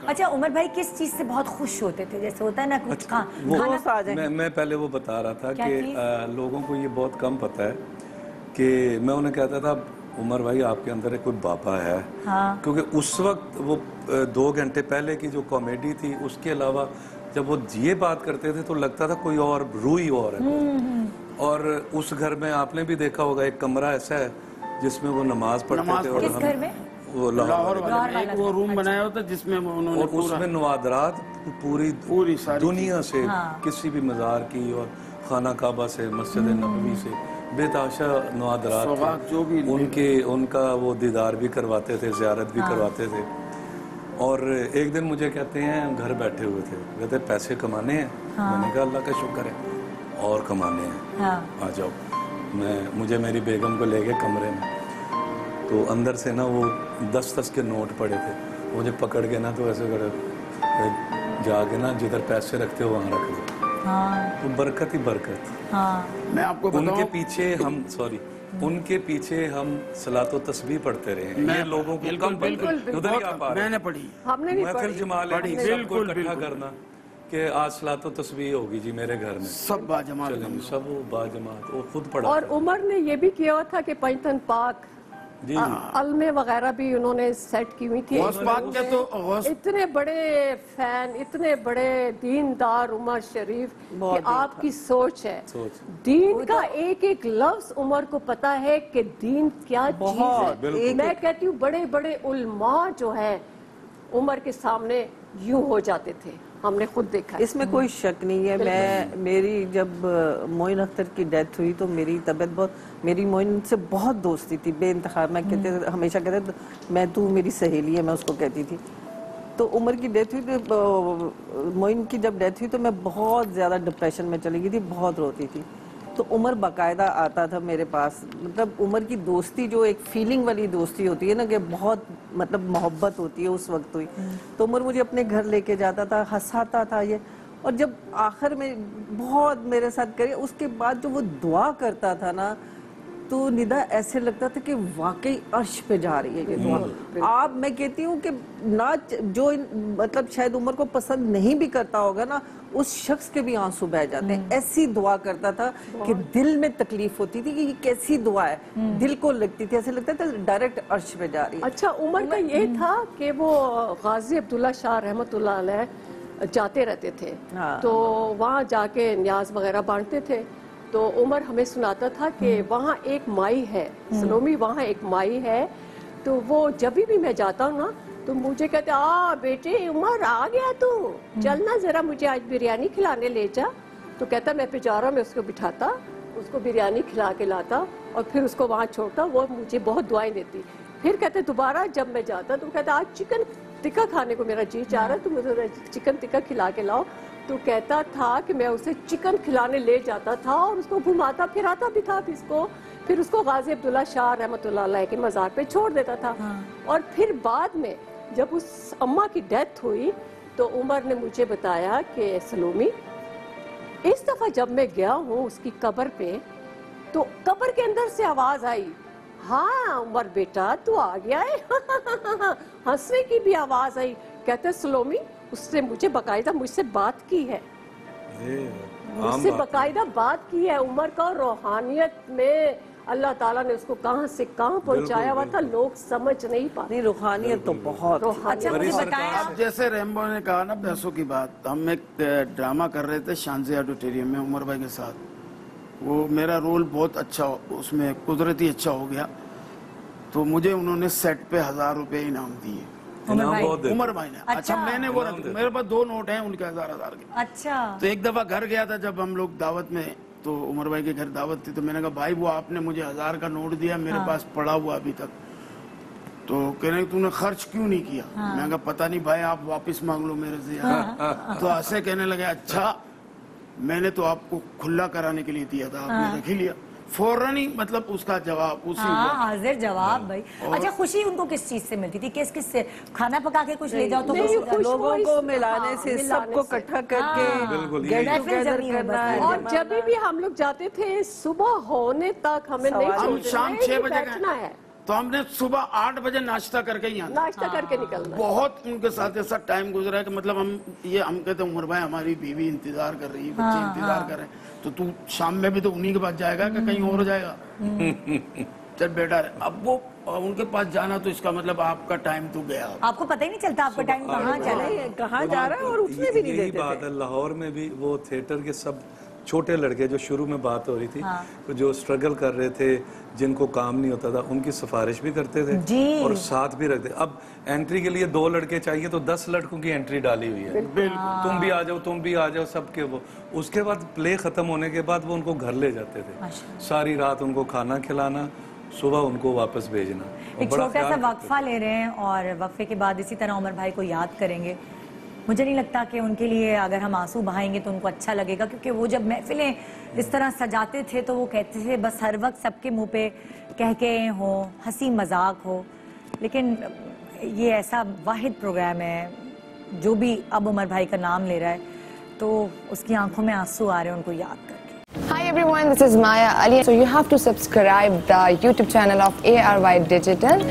اچھا عمر بھائی کس چیز سے بہت خوش ہوتے تھے؟ جیسے ہوتا ہے نا کچھ میں پہلے وہ بتا رہا تھا کہ لوگوں کو یہ بہت کم پتہ ہے کہ میں انہیں کہتا تھا عمر بھائی آپ کے اندر کوئی بابا ہے، کیونکہ اس وقت وہ 2 گھنٹے پہلے کی جو کامیڈی تھی اس کے علاوہ جب وہ یہ بات کرتے تھے تو لگتا تھا کوئی اور روح ہی اور ہے. اور اس گھر میں آپ نے بھی دیکھا ہوگا ایک کمرہ ایسا ہے جس میں وہ نماز پڑھتے تھے. اور کس گھر میں؟ وہ لاہور میں ایک وہ روم بنایا ہوتا جس میں انہوں نے اس میں نوادرات پوری دنیا سے، کسی بھی مزار کی اور خانہ کعبہ سے، مسجد نبوی سے بے تحاشا نوادرات تھے. ان کا وہ دیدار بھی کرواتے تھے، زیارت بھی کرواتے تھے. اور ایک دن مجھے کہتے ہیں گھر بیٹھے ہوئے تھے، کہتے ہیں پیسے کمانے ہیں. میں نے کہا اللہ کا شکر ہے اور کمانے ہیں، آ جاؤ. مجھے میری بیگم کو لے گئے کمرے میں، تو اندر سے نا وہ 10 کے نوٹ پڑے تھے. مجھے پکڑ کے نا تو ایسے کرے جا کے نا جدھر پیسے رکھتے ہو وہاں رکھ دو. تو برکت ہی برکت. میں آپ کو ان کے پیچھے ہم ان کے پیچھے ہم صلاۃ و تسبیح پڑھتے رہے ہیں. یہ لوگوں کو کم ادھر ہی آپ آ رہے ہیں. میں نے پڑھی، محفل جمال ہے سب کو اکٹھا کرنا کہ آج صلاۃ و تسبیح ہوگی جی میرے گھر میں، سب باجماعت، سب باجماعت وہ خود پڑھا. اور عمر نے یہ بھی کیا تھا کہ پنجتن پاک علمے وغیرہ بھی انہوں نے سیٹ کی ہوئی تھی. اتنے بڑے فین، اتنے بڑے دیندار عمر شریف کہ آپ کی سوچ ہے. دین کا ایک ایک لفظ عمر کو پتا ہے کہ دین کیا چیز ہے. میں کہتی ہوں بڑے بڑے علماء جو ہیں عمر کے سامنے یوں ہو جاتے تھے، ہم نے خود دیکھا. اس میں کوئی شک نہیں ہے. میری جب معین اختر کی ڈیتھ ہوئی تو میری طبیعت میری معین سے بہت دوستی تھی بے انتہا. میں ہمیشہ کہتے میں تو میری سہیلی ہے، میں اس کو کہتی تھی. تو عمر کی ڈیتھ ہوئی تو معین کی جب ڈیتھ ہوئی تو میں بہت زیادہ ڈپریشن میں چلی گئی تھی، بہت روتی تھی. تو عمر باقاعدہ آتا تھا میرے پاس. مطلب عمر کی دوستی جو ایک فیلنگ والی دوستی ہوتی ہے نا، کہ بہت مطلب محبت ہوتی ہے، اس وقت ہوئی. تو عمر مجھے اپنے گھر لے کے جاتا تھا، ہنساتا تھا یہ. اور جب آخر میں بہت میرے ساتھ کرے، اس کے بعد جو وہ دعا کرتا تھا نا، تو ندا ایسے لگتا تھا کہ واقعی عرش پہ جا رہی ہے یہ دعا. آپ میں کہتی ہوں کہ نہ جو مطلب شاید عمر کو پسند نہیں بھی کرتا ہوگا نا، اس شخص کے بھی آنسو بہ جاتے ہیں. ایسی دعا کرتا تھا کہ دل میں تکلیف ہوتی تھی کہ یہ کیسی دعا ہے، دل کو لگتی تھی، ایسے لگتا تھا ڈائریکٹ عرش پہ جا رہی ہے. اچھا عمر کا یہ تھا کہ وہ غازی عبداللہ شاہ رحمۃ اللہ علیہ جاتے رہتے تھے، تو وہاں جا کے نیاز وغیرہ بانٹتے تھے. تو عمر ہمیں سناتا تھا کہ وہاں ایک مائی ہے سلومی، وہاں ایک مائی ہے. تو وہ جب بھی میں جاتا ہوں نا تو مجھے کہتے بیٹے عمر آ گیا تو چلنا ذرا مجھے آج بریانی کھلانے لے جا. تو کہتا میں پہ جا رہا، میں اس کو بٹھاتا، اس کو بریانی کھلا کے لاتا اور پھر اس کو وہاں چھوڑتا. وہ مجھے بہت دعائیں دیتی. پھر کہتے دوبارہ جب میں جاتا تو کہتا آج چکن ٹکا کھانے کو میرا جی چاہ رہا ہے، تو مجھے چکن ٹکا کھلا کے لاؤ. تو کہتا تھا کہ میں اسے چکن کھلانے لے جاتا تھا اور اس کو گھماتا پھراتا بھی تھا. پھر اس کو غازی عبداللہ شاہ رحمۃ اللہ علیہ کے مزار پہ چھوڑ دیتا تھا. اور پھر بعد میں جب اس اماں کی ڈیتھ ہوئی تو عمر نے مجھے بتایا کہ سلومی اس دفعہ جب میں گیا ہوں اس کی قبر پہ تو قبر کے اندر سے آواز آئی، ہاں عمر بیٹا تو آ گیا ہے. ہنسنے کی بھی آواز آئی. کہتے سلومی اس نے مجھے باقاعدہ مجھ سے بات کی ہے، مجھ سے باقاعدہ بات کی ہے. عمر کا روحانیت میں اللہ تعالیٰ نے اس کو کہاں سے کہاں پہنچایا ہوا تھا، لوگ سمجھ نہیں پاتے. روحانیت تو بہت. جیسے ریمبو نے کہا نا پیسوں کی بات، ہم ایک ڈرامہ کر رہے تھے شانزی آڈیٹوریم میں عمر بھائی کے ساتھ. وہ میرا رول بہت اچھا اس میں قدرتی اچھا ہو گیا. تو مجھے انہوں نے سیٹ پہ 1000 روپے انعام دیے عمر بھائی نے. اچھا میں نے وہ میرے پاس 2 نوٹ ہیں ان کے 1000 کے. اچھا تو ایک دفعہ گھر گیا تھا جب ہم لوگ دعوت میں، تو عمر بھائی کے گھر دعوت تھی. تو میں نے کہا بھائی وہ آپ نے مجھے 1000 کا نوٹ دیا میرے پاس پڑا ہوا ابھی تک. تو کہنے کہ تو نے خرچ کیوں نہیں کیا؟ میں نے کہا پتہ نہیں بھائی آپ واپس مانگ لو میرے سے. تو ایسے کہنے لگے اچھا میں نے تو آپ کو کھلا کرانے کے لیے دیا تھا، آپ نے رکھ لیا. فوراً ہی مطلب اس کا جواب اسی حاضر جواب. بھائی اچھا خوشی ان کو کس چیز سے ملتی تھی؟ کس سے کھانا پکا کے کچھ لے جاؤ تو لوگوں کو ملانے سے، سب کو اکٹھا کر کے. اور جب بھی ہم لوگ جاتے تھے صبح ہونے تک ہمیں نہیں شام 6 بجے بیٹھنا ہے. تو ہم نے صبح 8 بجے ناشتہ کر کے ہی آنا، ناشتہ کر کے نکلنا. بہت ان کے ساتھ ایسا ٹائم گزرا ہے کہ مطلب ہم کہتے ہیں عمر بھائی ہماری بیوی انتظار کر رہی ہے، بچے انتظار کر رہے ہیں، تو شام میں بھی تو انہی کے پاس جائے گا کہ کہیں اور جائے گا؟ چل بیٹا، اب وہ ان کے پاس جانا تو اس کا مطلب آپ کا ٹائم تو گیا، آپ کو پتہ ہی نہیں چلتا آپ کا ٹائم کہاں چلا ہے، کہاں جا رہا ہے، اور اٹھنے بھی نہیں یہی دیتے بات ہے. لاہور میں بھی وہ تھیٹر کے سب چھوٹے لڑکے جو شروع میں بات ہو رہی تھی، جو اسٹرگل کر رہے تھے، جن کو کام نہیں ہوتا تھا، ان کی سفارش بھی کرتے تھے اور ساتھ بھی رکھتے. اب انٹری کے لیے 2 لڑکے چاہیے تو 10 لڑکوں کی انٹری ڈالی ہوئی ہے، تم بھی آ جاؤ، تم بھی آ جاؤ، سب کے. وہ اس کے بعد پلے ختم ہونے کے بعد وہ ان کو گھر لے جاتے تھے، ساری رات ان کو کھانا کھلانا، صبح ان کو واپس بھیجنا. ایک چھوٹا سا وقفہ لے رہے ہیں اور وقفے کے بعد اسی طرح عمر بھائی کو یاد کریں گے. مجھے نہیں لگتا کہ ان کے لیے اگر ہم آنسو بہائیں گے تو ان کو اچھا لگے گا، کیونکہ وہ جب محفلیں اس طرح سجاتے تھے تو وہ کہتے تھے بس ہر وقت سب کے منہ پہ کہکہے ہوں، ہنسی مذاق ہو. لیکن یہ ایسا واحد پروگرام ہے جو بھی اب عمر بھائی کا نام لے رہا ہے تو اس کی آنکھوں میں آنسو آ رہے ہیں ان کو یاد کر کے. Hi everyone, this is Maya Ali. So you have to subscribe the YouTube channel of ARY Digital.